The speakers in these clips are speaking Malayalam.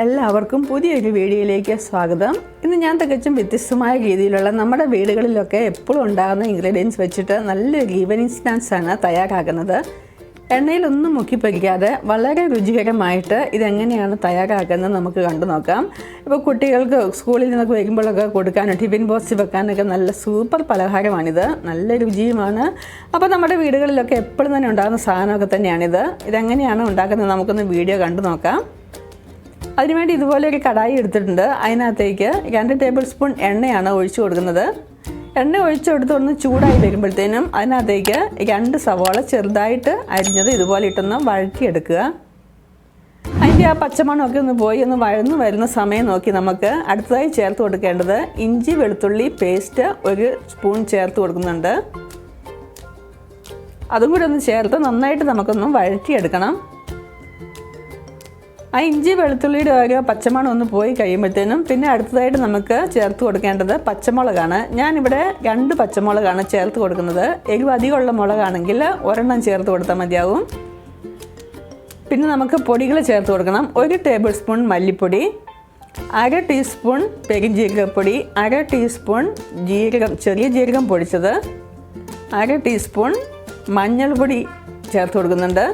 എല്ലാവർക്കും പുതിയൊരു വീഡിയോയിലേക്ക് സ്വാഗതം. ഇന്ന് ഞാൻ തികച്ചും വ്യത്യസ്തമായ രീതിയിലുള്ള നമ്മുടെ വീടുകളിലൊക്കെ എപ്പോഴും ഉണ്ടാകുന്ന ഇൻഗ്രീഡിയൻസ് വെച്ചിട്ട് നല്ലൊരു ഈവനിങ് സ്നാക്സാണ് തയ്യാറാക്കുന്നത്. എണ്ണയിലൊന്നും മുക്കിപ്പൊരിക്കാതെ വളരെ രുചികരമായിട്ട് ഇതെങ്ങനെയാണ് തയ്യാറാക്കുന്നത് നമുക്ക് കണ്ടു നോക്കാം. ഇപ്പോൾ കുട്ടികൾക്ക് സ്കൂളിൽ നിന്നൊക്കെ വരുമ്പോഴൊക്കെ കൊടുക്കാനും ടിഫിൻ ബോക്സ് വെക്കാനൊക്കെ നല്ല സൂപ്പർ പലഹാരമാണിത്. നല്ല രുചിയുമാണ്. അപ്പോൾ നമ്മുടെ വീടുകളിലൊക്കെ എപ്പോഴും തന്നെ ഉണ്ടാകുന്ന സാധനമൊക്കെ തന്നെയാണിത്. ഇതെങ്ങനെയാണ് ഉണ്ടാക്കുന്നത് നമുക്കൊന്ന് വീഡിയോ കണ്ടു നോക്കാം. അതിനുവേണ്ടി ഇതുപോലെ ഒരു കടായി എടുത്തിട്ടുണ്ട്. അതിനകത്തേക്ക് 2 ടേബിൾ സ്പൂൺ എണ്ണയാണ് ഒഴിച്ചു കൊടുക്കുന്നത്. എണ്ണ ഒഴിച്ചു കൊടുത്ത് ഒന്ന് ചൂടായി വരുമ്പോഴത്തേനും അതിനകത്തേക്ക് 2 സവാള ചെറുതായിട്ട് അരിഞ്ഞത് ഇതുപോലെ ഇട്ടൊന്ന് വഴറ്റിയെടുക്കുക. അതിൻ്റെ ആ പച്ചമണമൊക്കെ ഒന്ന് പോയി ഒന്ന് വഴന്നു വരുന്ന സമയം നോക്കി നമുക്ക് അടുത്തതായി ചേർത്ത് കൊടുക്കേണ്ടത് ഇഞ്ചി വെളുത്തുള്ളി പേസ്റ്റ് 1 സ്പൂൺ ചേർത്ത് കൊടുക്കുന്നുണ്ട്. അതും കൂടി ഒന്ന് ചേർത്ത് നന്നായിട്ട് നമുക്കൊന്ന് വഴറ്റിയെടുക്കണം. ആ ഇഞ്ചി വെളുത്തുള്ളിയുടെ ഒരു പച്ചമണം ഒന്ന് പോയി കഴിയുമ്പോഴത്തേനും പിന്നെ അടുത്തതായിട്ട് നമുക്ക് ചേർത്ത് കൊടുക്കേണ്ടത് പച്ചമുളകാണ്. ഞാനിവിടെ 2 പച്ചമുളകാണ് ചേർത്ത് കൊടുക്കുന്നത്. എരിവ് അധികമുള്ള മുളകാണെങ്കിൽ 1 ചേർത്ത് കൊടുത്താൽ മതിയാവും. പിന്നെ നമുക്ക് പൊടികൾ ചേർത്ത് കൊടുക്കണം. 1 ടേബിൾ സ്പൂൺ മല്ലിപ്പൊടി, 1/2 ടീസ്പൂൺ പെരുംജീരകപ്പൊടി, 1/2 ടീസ്പൂൺ ചെറിയ ജീരകം പൊടിച്ചത്, 1/2 ടീസ്പൂൺ മഞ്ഞൾപ്പൊടി ചേർത്ത് കൊടുക്കുന്നുണ്ട്.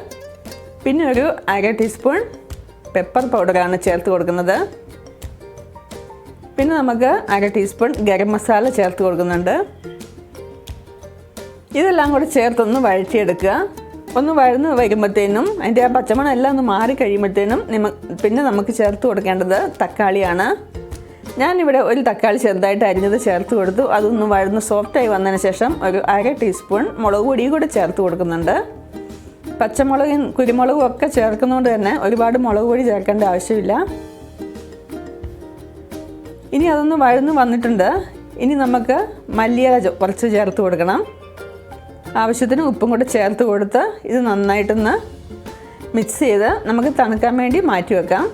പിന്നെ ഒരു 1/2 ടീസ്പൂൺ പെപ്പർ പൗഡറാണ് ചേർത്ത് കൊടുക്കുന്നത്. പിന്നെ നമുക്ക് 1/2 ടീസ്പൂൺ ഗരം മസാല ചേർത്ത് കൊടുക്കുന്നുണ്ട്. ഇതെല്ലാം കൂടി ചേർത്തൊന്ന് വഴറ്റിയെടുക്കുക. ഒന്ന് വഴന്ന് വരുമ്പോഴത്തേനും അതിൻ്റെ ആ പച്ചമണം എല്ലാം ഒന്ന് മാറി കഴിയുമ്പോഴത്തേനും പിന്നെ നമുക്ക് ചേർത്ത് കൊടുക്കേണ്ടത് തക്കാളിയാണ്. ഞാനിവിടെ ഒരു തക്കാളി ചെറുതായിട്ട് അരിഞ്ഞത് ചേർത്ത് കൊടുത്തു. അതൊന്ന് വഴന്ന് സോഫ്റ്റായി വന്നതിന് ശേഷം ഒരു 1/2 ടീസ്പൂൺ മുളക് പൊടി കൂടി ചേർത്ത് കൊടുക്കുന്നുണ്ട്. പച്ചമുളകും കുരുമുളകും ഒക്കെ ചേർക്കുന്നതുകൊണ്ട് തന്നെ ഒരുപാട് മുളക് പൊടി ചേർക്കേണ്ട ആവശ്യമില്ല. ഇനി അതൊന്ന് വഴന്ന് വന്നിട്ടുണ്ട്. ഇനി നമുക്ക് മല്ലിയില കുറച്ച് ചേർത്ത് കൊടുക്കണം. ആവശ്യത്തിന് ഉപ്പും കൂടെ ചേർത്ത് കൊടുത്ത് ഇത് നന്നായിട്ടൊന്ന് മിക്സ് ചെയ്ത് നമുക്ക് തണുക്കാൻ വേണ്ടി മാറ്റി വെക്കാം.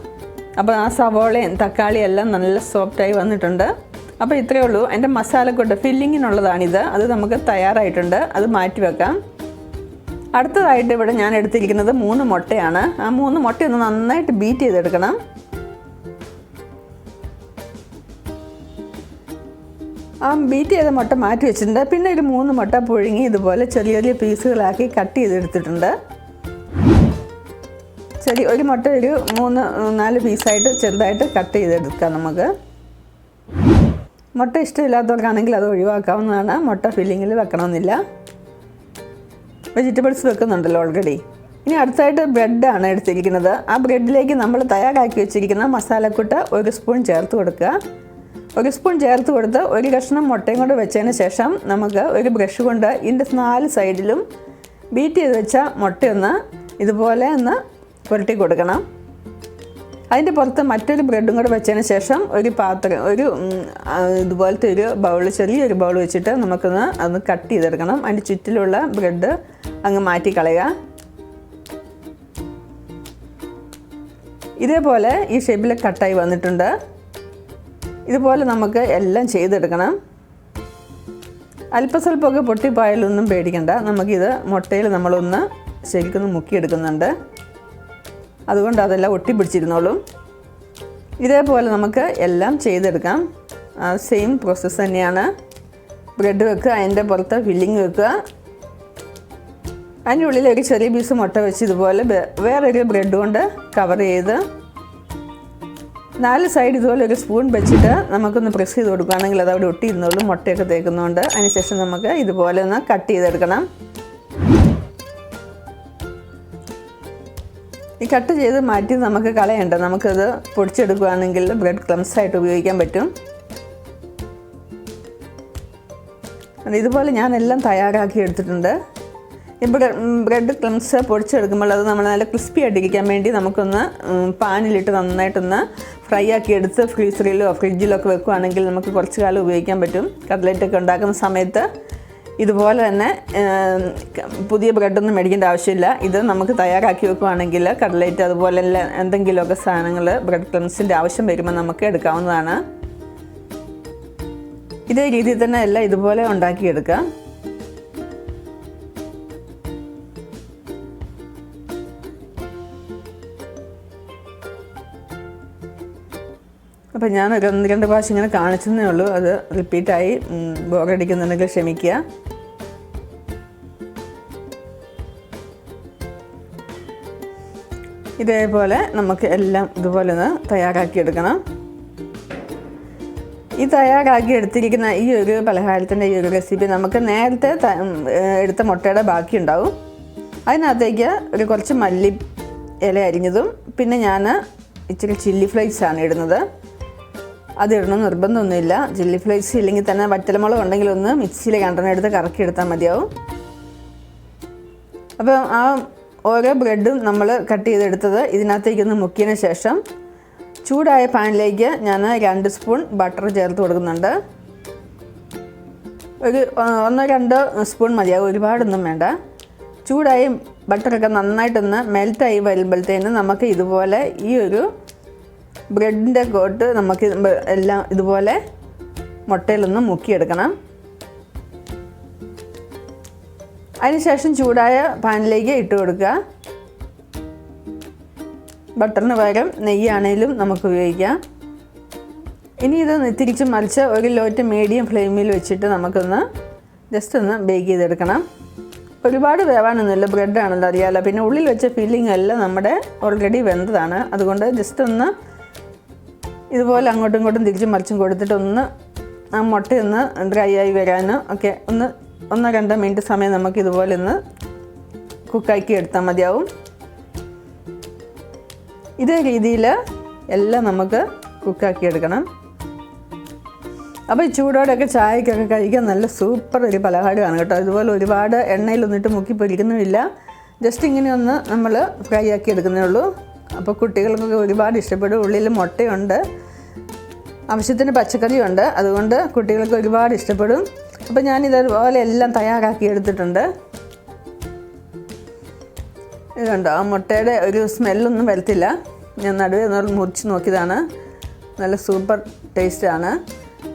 അപ്പോൾ ആ സവോളയും തക്കാളിയും എല്ലാം നല്ല സോഫ്റ്റായി വന്നിട്ടുണ്ട്. അപ്പോൾ ഇത്രയേ ഉള്ളൂ. അതിൻ്റെ മസാലക്കൂട്ട് ഫില്ലിങ്ങിനുള്ളതാണിത്. അത് നമുക്ക് തയ്യാറായിട്ടുണ്ട്. അത് മാറ്റി വെക്കാം. അടുത്തതായിട്ട് ഇവിടെ ഞാൻ എടുത്തിരിക്കുന്നത് 3 മുട്ടയാണ്. ആ 3 മുട്ടയൊന്ന് നന്നായിട്ട് ബീറ്റ് ചെയ്തെടുക്കണം. ആ ബീറ്റ് ചെയ്ത മുട്ട മാറ്റി വെച്ചിട്ടുണ്ട്. പിന്നെ ഒരു 3 മുട്ട പുഴുങ്ങി ഇതുപോലെ ചെറിയ ചെറിയ പീസുകളാക്കി കട്ട് ചെയ്തെടുത്തിട്ടുണ്ട്. ഒരു മുട്ട ഒരു 3-4 പീസായിട്ട് ചെറുതായിട്ട് കട്ട് ചെയ്തെടുക്കാം. നമുക്ക് മുട്ട ഇഷ്ടമില്ലാത്തവർക്കാണെങ്കിൽ അത് ഒഴിവാക്കാവുന്നതാണ്. മുട്ട ഫില്ലിങ്ങിൽ വെക്കണമെന്നില്ല. Vegetables വെക്കുന്നുണ്ടല്ലോ already. ഇനി അടുത്തായിട്ട് ബ്രെഡാണ് എടുത്തിരിക്കുന്നത്. ആ ബ്രെഡിലേക്ക് നമ്മൾ തയ്യാറാക്കി വെച്ചിരിക്കുന്ന മസാലക്കൂട്ട് 1 സ്പൂൺ ചേർത്ത് കൊടുക്കുക. 1 സ്പൂൺ ചേർത്ത് കൊടുത്ത് ഒരു കഷ്ണം മുട്ടയും കൊണ്ട് വെച്ചതിന് ശേഷം നമുക്ക് ഒരു ബ്രഷ് കൊണ്ട് ഇതിൻ്റെ 4 സൈഡിലും ബീറ്റ് ചെയ്ത് വെച്ച മുട്ടയൊന്ന് ഇതുപോലെ ഒന്ന് പുരട്ടി കൊടുക്കണം. അതിൻ്റെ പുറത്ത് മറ്റൊരു ബ്രെഡും കൂടെ വെച്ചതിന് ശേഷം ഒരു പാത്രം ഇതുപോലത്തെ ഒരു ചെറിയൊരു ബൗൾ വെച്ചിട്ട് നമുക്കൊന്ന് കട്ട് ചെയ്തെടുക്കണം. അതിൻ്റെ ചുറ്റിലുള്ള ബ്രെഡ് അങ്ങ് മാറ്റി കളയുക. ഇതേപോലെ ഈ ഷേപ്പിൽ കട്ടായി വന്നിട്ടുണ്ട്. ഇതുപോലെ നമുക്ക് എല്ലാം ചെയ്തെടുക്കണം. അല്പസ്വല്പമൊക്കെ പൊട്ടിപ്പായാലൊന്നും പേടിക്കണ്ട. നമുക്കിത് മുട്ടയിൽ നമ്മളൊന്ന് ശരിക്കൊന്ന് മുക്കിയെടുക്കുന്നുണ്ട്. അതുകൊണ്ട് അതെല്ലാം ഒട്ടിപ്പിടിച്ചിരുന്നോളും. ഇതേപോലെ നമുക്ക് എല്ലാം ചെയ്തെടുക്കാം. സെയിം പ്രോസസ്സ് തന്നെയാണ്. ബ്രെഡ് വെക്കുക, അതിൻ്റെ പുറത്ത് ഫില്ലിങ് വെക്കുക, അതിൻ്റെ ഉള്ളിൽ ഒരു ചെറിയ പീസ് മുട്ട വെച്ച് ഇതുപോലെ വേറൊരു ബ്രെഡ് കൊണ്ട് കവർ ചെയ്ത് 4 സൈഡ് ഇതുപോലെ ഒരു സ്പൂൺ വെച്ചിട്ട് നമുക്കൊന്ന് പ്രസ് ചെയ്ത് കൊടുക്കുകയാണെങ്കിൽ അത് അവിടെ ഒട്ടിയിരുന്നോളും. മുട്ടയൊക്കെ തേക്കുന്നതുകൊണ്ട്. അതിനുശേഷം നമുക്ക് ഇതുപോലെ ഒന്ന് കട്ട് ചെയ്തെടുക്കണം. ഈ കട്ട് ചെയ്ത് മാറ്റി നമുക്ക് കളയണ്ട. നമുക്കത് പൊടിച്ചെടുക്കുകയാണെങ്കിൽ ബ്രെഡ് ക്രംസായിട്ട് ഉപയോഗിക്കാൻ പറ്റും. ഇതുപോലെ ഞാനെല്ലാം തയ്യാറാക്കി എടുത്തിട്ടുണ്ട്. ഈ ബ്രെഡ് ക്രംസ് പൊടിച്ചെടുക്കുമ്പോൾ അത് നമ്മൾ നല്ല ക്രിസ്പി ആയിട്ടിരിക്കാൻ വേണ്ടി നമുക്കൊന്ന് പാനിലിട്ട് നന്നായിട്ടൊന്ന് ഫ്രൈ ആക്കി എടുത്ത് ഫ്രീസറിലോ ഫ്രിഡ്ജിലോ ഒക്കെ വെക്കുകയാണെങ്കിൽ നമുക്ക് കുറച്ച് കാലം ഉപയോഗിക്കാൻ പറ്റും. കട്ട്ലറ്റൊക്കെ ഉണ്ടാക്കുന്ന സമയത്ത് ഇതുപോലെ തന്നെ പുതിയ ബ്രെഡൊന്നും മേടിക്കേണ്ട ആവശ്യമില്ല. ഇത് നമുക്ക് തയ്യാറാക്കി വെക്കുകയാണെങ്കിൽ കട്ട്ലറ്റ് അതുപോലെ എന്തെങ്കിലുമൊക്കെ സാധനങ്ങൾ ബ്രെഡ് ക്രംസിൻ്റെ ആവശ്യം വരുമ്പോൾ നമുക്ക് എടുക്കാവുന്നതാണ്. ഇതേ രീതിയിൽ തന്നെ എല്ലാം ഇതുപോലെ ഉണ്ടാക്കിയെടുക്കാം. അപ്പോൾ ഞാൻ ഒരു 1-2 പ്രാവശ്യം ഇങ്ങനെ കാണിച്ചെന്നേ ഉള്ളൂ. അത് റിപ്പീറ്റായി ബോറടിക്കുന്നുണ്ടെങ്കിൽ ക്ഷമിക്കുക. ഇതേപോലെ നമുക്ക് എല്ലാം ഇതുപോലെ ഒന്ന് തയ്യാറാക്കിയെടുക്കണം. ഈ തയ്യാറാക്കി എടുത്തിരിക്കുന്ന ഈ ഒരു പലഹാരത്തിൻ്റെ ഈ ഒരു റെസിപ്പി നമുക്ക് നേരത്തെ എടുത്ത മുട്ടയുടെ ബാക്കി ഉണ്ടാവും. അതിനകത്തേക്ക് കുറച്ച് മല്ലി ഇല അരിഞ്ഞതും പിന്നെ ഞാൻ ഇച്ചിരി ചില്ലി ഫ്ലേക്സാണ് ഇടുന്നത്. അതിടണം നിർബന്ധമൊന്നുമില്ല. ചില്ലി ഫ്ലേക്സ് ഇല്ലെങ്കിൽ തന്നെ വറ്റൽമുളക് ഉണ്ടെങ്കിൽ ഒന്ന് മിക്സിയിൽ 2 എടുത്ത് കറക്കി എടുത്താൽ മതിയാവും. അപ്പോൾ ആ ഓരോ ബ്രെഡും നമ്മൾ കട്ട് ചെയ്തെടുത്തത് ഇതിനകത്തേക്കൊന്ന് മുക്കിയതിന് ശേഷം ചൂടായ പാനിലേക്ക് ഞാൻ 2 സ്പൂൺ ബട്ടർ ചേർത്ത് കൊടുക്കുന്നുണ്ട്. ഒരു 1-2 സ്പൂൺ മതിയാവും, ഒരുപാടൊന്നും വേണ്ട. ചൂടായി ബട്ടറൊക്കെ നന്നായിട്ടൊന്ന് മെൽറ്റായി വരുമ്പോഴത്തേന് നമുക്ക് ഇതുപോലെ ഈ ഒരു ബ്രെഡിൻ്റെ കോട്ട് നമുക്ക് എല്ലാം ഇതുപോലെ മുട്ടയിലൊന്ന് മുക്കിയെടുക്കണം. അതിനുശേഷം ചൂടായ പാനിലേക്ക് ഇട്ട് കൊടുക്കുക. ബട്ടറിന് പകരം നെയ്യാണേലും നമുക്ക് ഉപയോഗിക്കാം. ഇനി ഇത് തിരിച്ച് മറിച്ച് ഒരു ലോ ടു മീഡിയം ഫ്ലെയിമിൽ വെച്ചിട്ട് നമുക്കൊന്ന് ജസ്റ്റ് ഒന്ന് ബേക്ക് ചെയ്തെടുക്കണം. ഒരുപാട് വേവാനൊന്നുമില്ല, ബ്രെഡാണല്ലോ അറിയാമല്ലോ. പിന്നെ ഉള്ളിൽ വെച്ച ഫില്ലിംഗ് എല്ലാം നമ്മുടെ ഓൾറെഡി വെന്തതാണ്. അതുകൊണ്ട് ജസ്റ്റ് ഒന്ന് ഇതുപോലെ അങ്ങോട്ടും ഇങ്ങോട്ടും തിരിച്ചും മറിച്ചും കൊടുത്തിട്ട് ഒന്ന് ആ മുട്ടയൊന്ന് ഡ്രൈ ആയി വരാനോ ഒക്കെ 1-2 മിനിറ്റ് സമയം നമുക്ക് ഇതുപോലെ ഒന്ന് കുക്കാക്കി എടുത്താൽ മതിയാവും. ഇതേ രീതിയിൽ എല്ലാം നമുക്ക് കുക്കാക്കി എടുക്കണം. അപ്പോൾ ഈ ചൂടോടെയൊക്കെ ചായക്കൊക്കെ കഴിക്കാൻ നല്ല സൂപ്പർ ഒരു പലഹാരമാണ് കേട്ടോ. ഇതുപോലെ ഒരുപാട് എണ്ണയിലൊന്നിട്ട് മുക്കി പൊരിക്കുന്നുമില്ല, ജസ്റ്റ് ഇങ്ങനെ ഒന്ന് നമ്മൾ ഫ്രൈ ആക്കി എടുക്കുന്നേ ഉള്ളൂ. അപ്പോൾ കുട്ടികൾക്കൊക്കെ ഒരുപാട് ഇഷ്ടപ്പെടും. ഉള്ളിൽ മുട്ടയുണ്ട്, ആവശ്യത്തിന് പച്ചക്കറിയുണ്ട്, അതുകൊണ്ട് കുട്ടികൾക്ക് ഒരുപാട് ഇഷ്ടപ്പെടും. അപ്പോൾ ഞാനിതുപോലെ എല്ലാം തയ്യാറാക്കി എടുത്തിട്ടുണ്ട്. ഇതുണ്ടോ, ആ മുട്ടയുടെ ഒരു സ്മെല്ലൊന്നും വരത്തില്ല. ഞാൻ നടുവേ മുറിച്ച് നോക്കിയതാണ്. നല്ല സൂപ്പർ ടേസ്റ്റാണ്.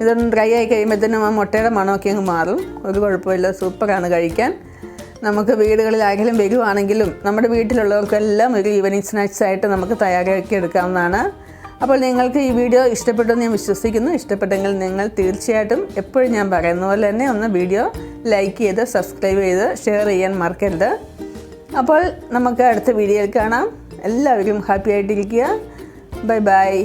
ഇതൊന്ന് ഡ്രൈ ആയി കഴിയുമ്പോഴത്തേനും ആ മുട്ടയുടെ മണമൊക്കെ അങ്ങ് മാറും. ഒരു കുഴപ്പമില്ല, സൂപ്പറാണ് കഴിക്കാൻ. നമുക്ക് വീടുകളിലായാലും വരുവാണെങ്കിലും നമ്മുടെ വീട്ടിലുള്ളവർക്കെല്ലാം ഒരു ഈവനിങ് സ്നാക്സ് ആയിട്ട് നമുക്ക് തയ്യാറാക്കി എടുക്കാവുന്നതാണ്. അപ്പോൾ നിങ്ങൾക്ക് ഈ വീഡിയോ ഇഷ്ടപ്പെട്ടെന്ന് ഞാൻ വിശ്വസിക്കുന്നു. ഇഷ്ടപ്പെട്ടെങ്കിൽ നിങ്ങൾ തീർച്ചയായിട്ടും എപ്പോഴും ഞാൻ പറയുന്ന പോലെ തന്നെ ഒന്ന് വീഡിയോ ലൈക്ക് ചെയ്ത് സബ്സ്ക്രൈബ് ചെയ്ത് ഷെയർ ചെയ്യാൻ മറക്കരുത്. അപ്പോൾ നമുക്ക് അടുത്ത വീഡിയോയിൽ കാണാം. എല്ലാവരും ഹാപ്പി ആയിട്ടിരിക്കുക. Bye bye.